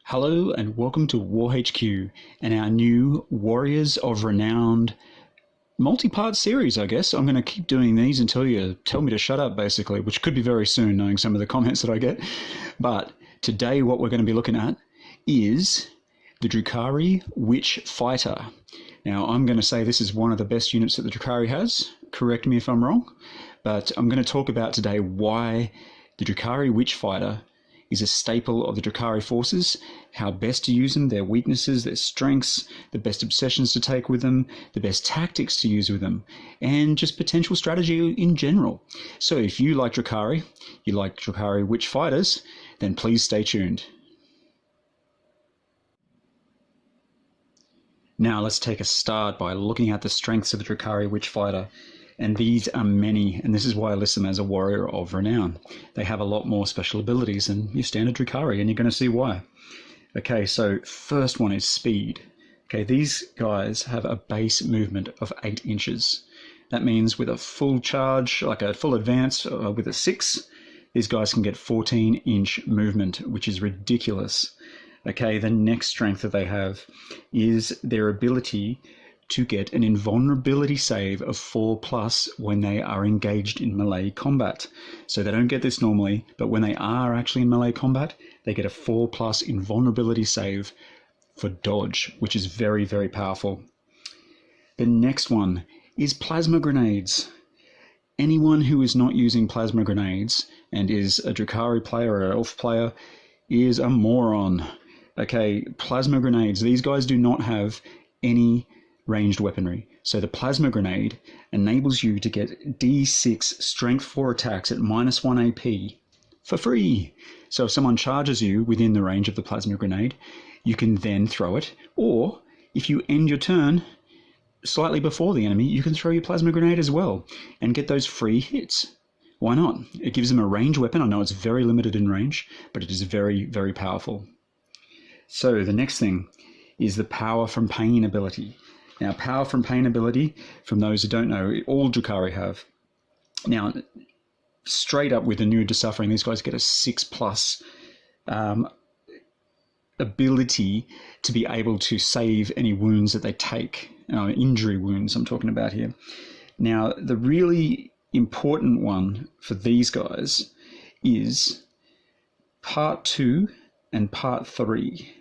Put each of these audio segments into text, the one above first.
Hello and welcome to WarHQ and our new Warriors of Renown multi-part series, I guess. I'm going to keep doing these until you tell me to shut up, basically, which could be very soon, knowing some of the comments that I get. But today what we're going to be looking at is the Drukhari Witch Fighter. Now, I'm going to say this is one of the best units that the Drukhari has. Correct me if I'm wrong. But I'm going to talk about today why the Drukhari Witch Fighter is a staple of the Drukhari forces, how best to use them, their weaknesses, their strengths, the best obsessions to take with them, the best tactics to use with them, and just potential strategy in general. So if you like Drukhari, you like Drukhari Witch Fighters, then please stay tuned. Now let's take a start by looking at the strengths of the Drukhari Witch Fighter. And these are many, and this is why I list them as a warrior of renown. They have a lot more special abilities than your standard Drukhari, and you're going to see why. Okay, so first one is speed. Okay, these guys have a base movement of 8 inches. That means with a full charge, like a full advance with a 6, these guys can get 14-inch movement, which is ridiculous. Okay, the next strength that they have is their ability to get an invulnerability save of 4+ when they are engaged in melee combat. So they don't get this normally, but when they are actually in melee combat, they get a 4+ invulnerability save for dodge, which is very, very powerful. The next one is plasma grenades. Anyone who is not using plasma grenades and is a Drukhari player or an elf player is a moron. Okay, plasma grenades, these guys do not have any ranged weaponry. So the plasma grenade enables you to get D6 strength 4 attacks at -1 AP for free. So if someone charges you within the range of the plasma grenade, you can then throw it, or if you end your turn slightly before the enemy, you can throw your plasma grenade as well and get those free hits. Why not? It gives them a ranged weapon. I know it's very limited in range, but it is very, very powerful. So the next thing is the power from pain ability. Now, power from pain ability, from those who don't know, all Drukhari have. Now, straight up with the new Suffering, these guys get a 6+ ability to be able to save any wounds that they take, injury wounds I'm talking about here. Now, the really important one for these guys is Part 2 and Part 3.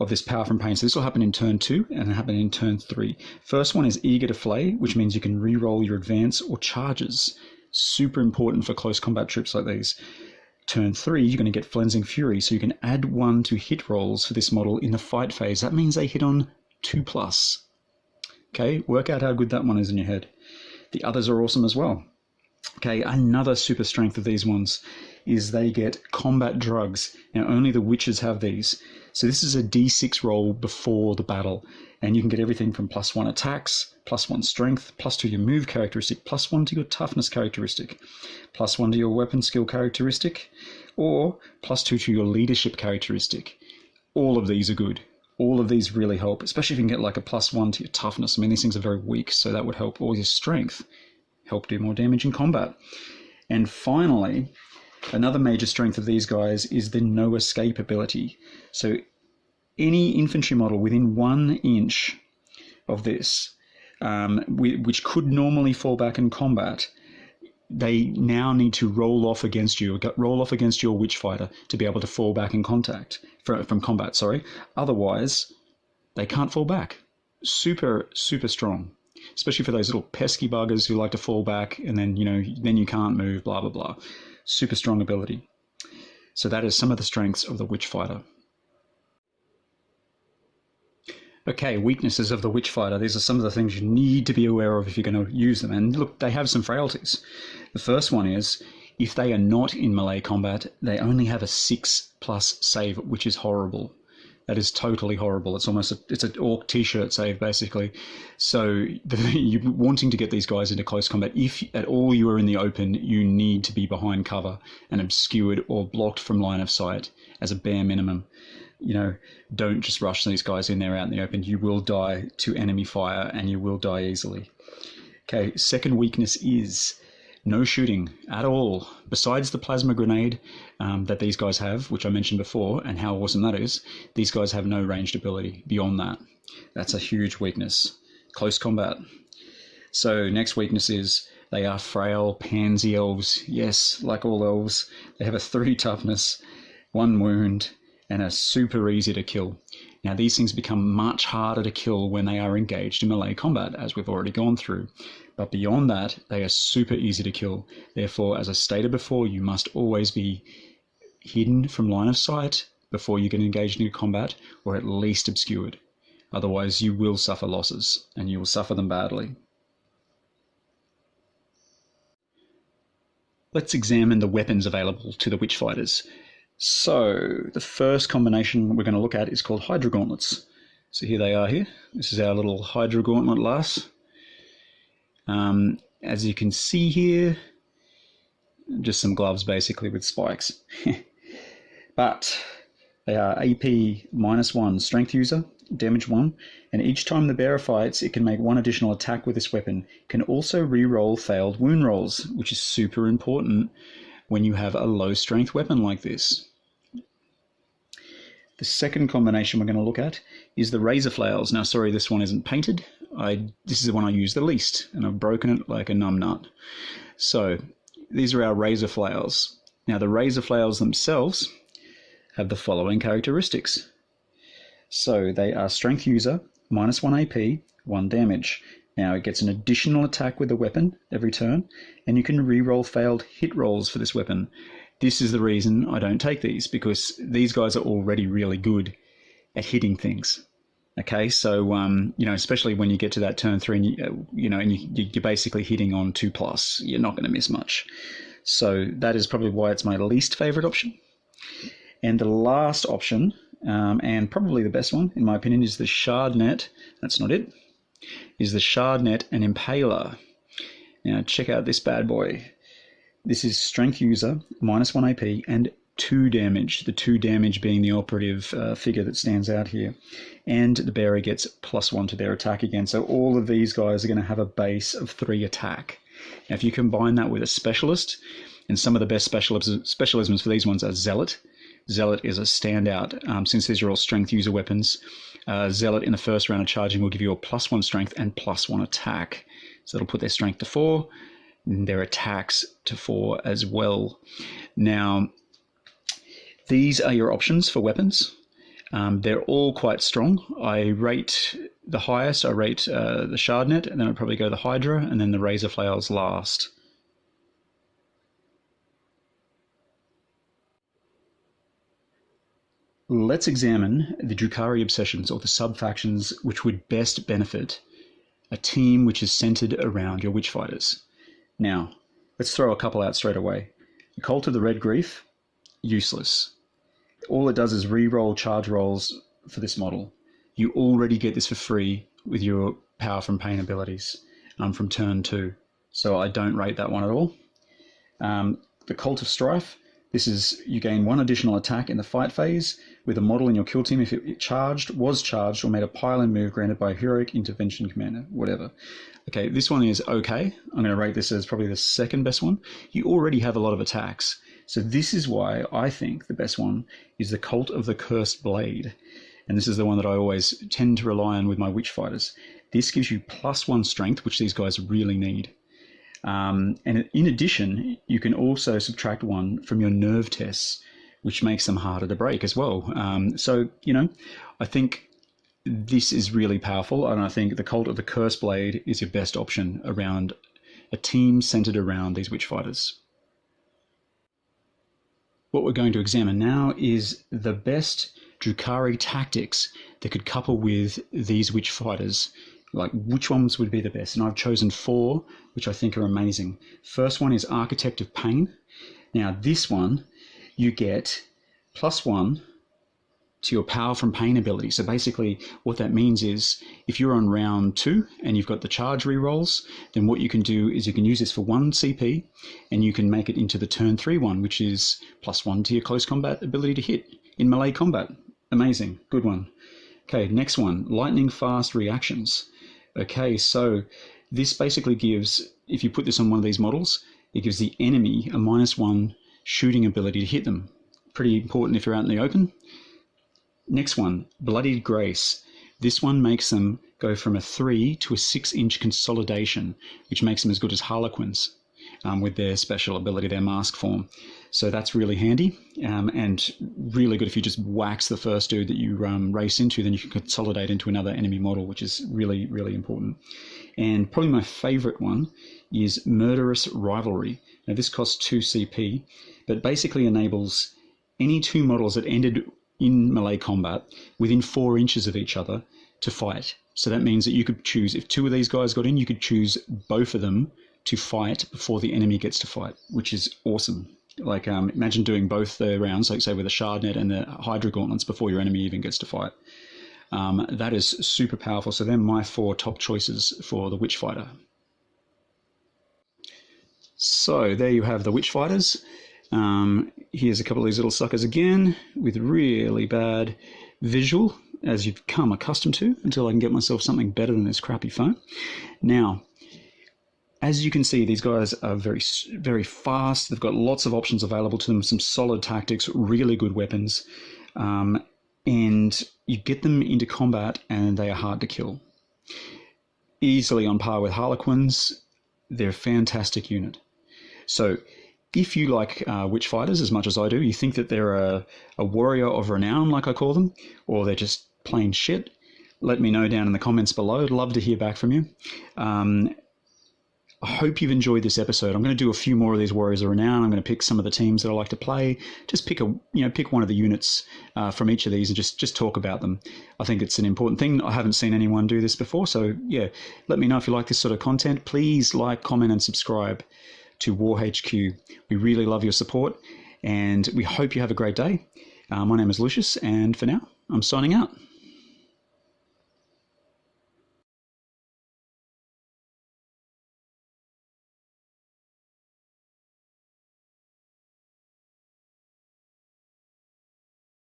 Of this power from pain. So this will happen in turn 2 and happen in turn 3. First one is eager to flay, which means you can re-roll your advance or charges. Super important for close combat troops like these. Turn 3, you're going to get Flensing Fury, so you can add 1 to hit rolls for this model in the fight phase. That means they hit on 2+. Okay, work out how good that one is in your head. The others are awesome as well. Okay, another super strength of these ones is they get combat drugs. Now, only the witches have these. So this is a D6 roll before the battle, and you can get everything from +1 attacks, +1 strength, +2 your move characteristic, +1 to your toughness characteristic, +1 to your weapon skill characteristic, or +2 to your leadership characteristic. All of these are good. All of these really help, especially if you can get like a +1 to your toughness. I mean, these things are very weak, so that would help. Or your strength, help do more damage in combat. And finally, another major strength of these guys is the no escape ability. So any infantry model within 1 inch of this, which could normally fall back in combat, they now need to roll off against you, roll off against your witch fighter to be able to fall back in from combat. Sorry, otherwise they can't fall back. Super, super strong. Especially for those little pesky buggers who like to fall back and then, then you can't move, blah, blah, blah. Super strong ability. So that is some of the strengths of the Witch Fighter. Okay, weaknesses of the Witch Fighter. These are some of the things you need to be aware of if you're going to use them. And look, they have some frailties. The first one is, if they are not in melee combat, they only have a 6+ save, which is horrible. That is totally horrible. It's almost it's an orc t-shirt save, basically. So you're wanting to get these guys into close combat. If at all you are in the open, you need to be behind cover and obscured or blocked from line of sight as a bare minimum. Don't just rush these guys in there out in the open. You will die to enemy fire and you will die easily. Okay, second weakness is No shooting at all, besides the plasma grenade that these guys have, which I mentioned before, and how awesome that is. These guys have no ranged ability beyond that. That's a huge weakness. Close combat. So next weakness is they are frail pansy elves. Yes, like all elves, they have a 3 toughness, 1 wound, and are super easy to kill. Now these things become much harder to kill when they are engaged in melee combat, as we've already gone through. But beyond that, they are super easy to kill. Therefore, as I stated before, you must always be hidden from line of sight before you get engaged into combat, or at least obscured. Otherwise, you will suffer losses, and you will suffer them badly. Let's examine the weapons available to the witch fighters. So, the first combination we're going to look at is called Hydra Gauntlets. So here they are here. This is our little Hydra Gauntlet lass. As you can see here, just some gloves basically with spikes. But they are AP -1 strength user, damage 1, and each time the bearer fights, it can make 1 additional attack with this weapon. It can also re-roll failed wound rolls, which is super important when you have a low strength weapon like this. The second combination we're going to look at is the Razor Flails. Now, sorry, this one isn't painted. This is the one I use the least, and I've broken it like a numbnut. So, these are our Razor Flails. Now, the Razor Flails themselves have the following characteristics. So, they are Strength User, -1 AP, 1 damage. Now, it gets an additional attack with the weapon every turn, and you can re-roll failed hit rolls for this weapon. This is the reason I don't take these, because these guys are already really good at hitting things. Okay, so, especially when you get to that turn 3 and, you're basically hitting on 2+, you're not going to miss much. So that is probably why it's my least favorite option. And the last option, and probably the best one, in my opinion, is the Shardnet. That's not it. Is the Shardnet and Impaler. Now, check out this bad boy. This is Strength User, -1 AP, and 2 damage. The 2 damage being the operative figure that stands out here. And the bearer gets +1 to their attack again. So all of these guys are going to have a base of 3 attack. Now, if you combine that with a Specialist, and some of the best specialisms for these ones are Zealot. Zealot is a standout, since these are all Strength User weapons. Zealot in the first round of charging will give you a +1 strength and +1 attack. So it'll put their strength to 4, and their attacks to 4 as well. Now, these are your options for weapons. They're all quite strong. I rate the highest, I rate the Shardnet, and then I'd probably go the Hydra, and then the Razor Flails last. Let's examine the Drukhari obsessions, or the sub-factions which would best benefit a team which is centered around your witch fighters. Now, let's throw a couple out straight away. The Cult of the Red Grief, useless. All it does is re-roll charge rolls for this model. You already get this for free with your Power from Pain abilities from turn 2. So I don't rate that one at all. The Cult of Strife, this is, you gain 1 additional attack in the fight phase with a model in your kill team if it was charged, or made a pile-in move granted by a heroic intervention commander, whatever. Okay, this one is okay. I'm going to rate this as probably the second best one. You already have a lot of attacks. So this is why I think the best one is the Cult of the Cursed Blade. And this is the one that I always tend to rely on with my witch fighters. This gives you +1 strength, which these guys really need. And in addition, you can also subtract 1 from your nerve tests, which makes them harder to break as well. So, I think this is really powerful, and I think the Cult of the Cursed Blade is your best option around a team centered around these witch fighters. What we're going to examine now is the best Drukhari tactics that could couple with these witch fighters. Like, which ones would be the best? And I've chosen 4, which I think are amazing. First one is Architect of Pain. Now, this one, you get +1 to your Power from Pain ability. So basically, what that means is, if you're on round 2 and you've got the charge rerolls, then what you can do is you can use this for 1 CP, and you can make it into the turn 3 one, which is +1 to your close combat ability to hit in melee combat. Amazing, good one. Okay, next one, Lightning Fast Reactions. Okay, so this basically gives, if you put this on one of these models, it gives the enemy a -1 shooting ability to hit them. Pretty important if you're out in the open. Next one, Bloodied Grace. This one makes them go from a 3 to a 6-inch consolidation, which makes them as good as Harlequins with their special ability, their mask form. So that's really handy and really good if you just wax the first dude that you race into, then you can consolidate into another enemy model, which is really, really important. And probably my favorite one is Murderous Rivalry. Now this costs 2 CP, but basically enables any 2 models that ended in melee combat within 4 inches of each other to fight. So that means that you could choose, if 2 of these guys got in, you could choose both of them to fight before the enemy gets to fight, which is awesome. Like imagine doing both the rounds, like say with the Shard Net and the Hydra Gauntlets before your enemy even gets to fight. That is super powerful. So they're my 4 top choices for the Witch Fighter. So there you have the Witch Fighters. Here's a couple of these little suckers again with really bad visual, as you've come accustomed to, until I can get myself something better than this crappy phone. Now, as you can see, these guys are very, very fast. They've got lots of options available to them, some solid tactics, really good weapons, and you get them into combat and they are hard to kill. Easily on par with Harlequins. They're a fantastic unit. So if you like Witch Fighters as much as I do, you think that they're a warrior of renown, like I call them, or they're just plain shit, let me know down in the comments below. I'd love to hear back from you. I hope you've enjoyed this episode. I'm going to do a few more of these Warriors of Renown. I'm going to pick some of the teams that I like to play. Just pick one of the units from each of these and just talk about them. I think it's an important thing. I haven't seen anyone do this before, so yeah, let me know if you like this sort of content. Please like, comment, and subscribe to WarHQ. We really love your support, and we hope you have a great day. My name is Lucius, and for now, I'm signing out.